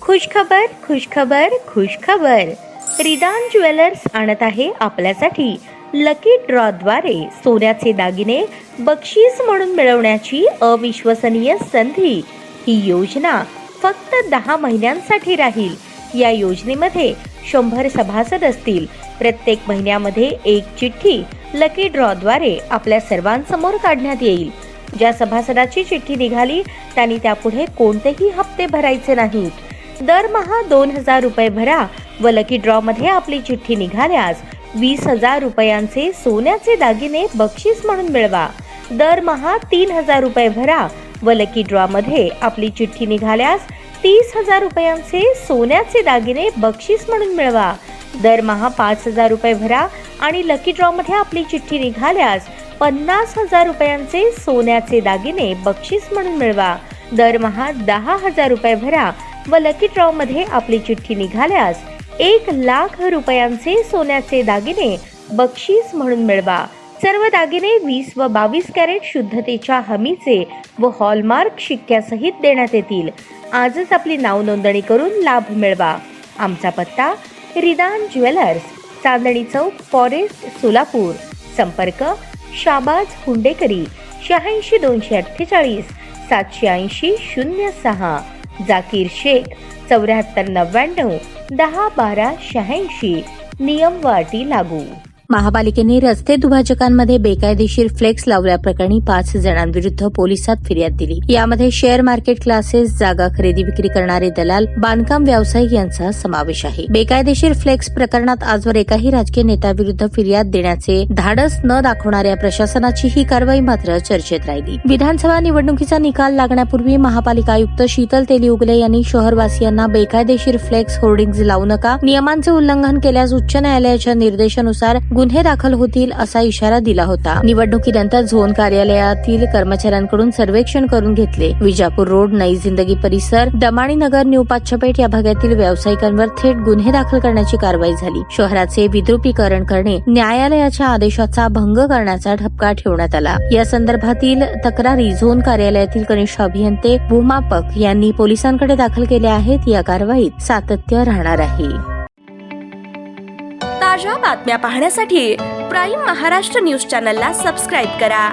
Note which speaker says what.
Speaker 1: खुशखबर खुशखबर खुशखबर. रिदान jewellers आणत आहे आपल्यासाठी लकी ड्रॉद्वारे सोन्याचे दागिने बक्षीस म्हणून मिळवण्याची अविश्वसनीय संधी. ही योजना फक्त 10 महिन्यांसाठी राहील. या योजनेमध्ये 100 सभासद असतील. प्रत्येक महिन्यामध्ये एक चिठ्ठी लकी ड्रॉद्वारे आपल्या सर्वांसमोर काढण्यात येईल. ज्या सभासदाची चिठ्ठी निघाली त्यांनी त्यापुढे कोणतेही हप्ते भरायचे नाहीत. दरमहा 2000 रुपये भरा व लकी ड्रॉ मध्ये आपली चिठ्ठी निघाल्यास 20,000 रुपयांचे सोन्याचे दागिने बक्षीस म्हणून मिळवा. दरमहा 3000 रुपये भरा व लकी ड्रॉ मध्ये आपली चिठ्ठी निघाल्यास 30,000 रुपयांचे सोन्याचे दागिने बक्षीस म्हणून मिळवा. दरमहा 5,000 रुपये भरा आणि लकी ड्रॉ मध्ये आपली चिठ्ठी निघाल्यास 50,000 रुपयांचे सोन्याचे दागिने बक्षीस म्हणून मिळवा. दरमहा 10,000 रुपये भरा व लकी ड्रॉ मध्ये आपली चिठ्ठी निघाल्यास 1,00,000 रुपयांचे सोन्याचे दागिने बक्षीस म्हणून मिळवा. सर्व दागिने 20 व 22 कॅरेट शुद्धतेच्या हमीचे व हॉलमार्क शिक्क्यासहित देण्यात येतील. आजच आपली नाव नोंदणी करून लाभ मिळवा. आमचा पत्ता रिदान ज्वेलर्स, चांदणी चौक, फॉरेस्ट, सोलापूर. संपर्क शाबाज हुंडेकरी 86 248 780 06. जाकीर शेख 74 99 10 12 86. नियम व अटी लागू.
Speaker 2: महापालिकेने रस्ते दुभाजकांमध्ये बेकायदेशीर फ्लेक्स लावल्याप्रकरणी 5 जणांविरुद्ध पोलिसात फिर्याद दिली. यामध्ये शेअर मार्केट क्लासेस, जागा खरेदी विक्री करणारे दलाल, बांधकाम व्यावसायिक यांचा समावेश आहे. बेकायदेशीर फ्लेक्स प्रकरणात आजवर एकाही राजकीय नेत्याविरुद्ध फिर्याद देण्याचे धाडस न दाखवणाऱ्या प्रशासनाची ही कारवाई मात्र चर्चेत राहिली. विधानसभा निवडणुकीचा निकाल लागण्यापूर्वी महापालिका आयुक्त शीतल तेलीउगले यांनी शहरवासियांना बेकायदेशीर फ्लेक्स होर्डिंग्ज लावू नका, नियमांचे उल्लंघन केल्यास उच्च न्यायालयाच्या निर्देशानुसार गुन्हे दाखल होतील असा इशारा दिला होता. निवडणुकीनंतर झोन कार्यालयातील कर्मचाऱ्यांकडून सर्वेक्षण करून घेतले. विजापूर रोड, नई जिंदगी परिसर, दमाणी नगर, न्यू पाच्छपेट या भागातील व्यावसायिकांवर थेट गुन्हे दाखल करण्याची कारवाई झाली. शहराचे विद्रुपीकरण करणे, न्यायालयाच्या आदेशाचा भंग करण्याचा ठपका ठेवण्यात आला. या संदर्भातील तक्रारी झोन कार्यालयातील कनिष्ठ अभियंते, भूमापक यांनी पोलिसांकडे दाखल केल्या आहेत. या कारवाईत सातत्य राहणार आहे.
Speaker 3: ताज्या बातम्या पाहण्यासाठी प्राईम महाराष्ट्र न्यूज चॅनलला सबस्क्राईब करा.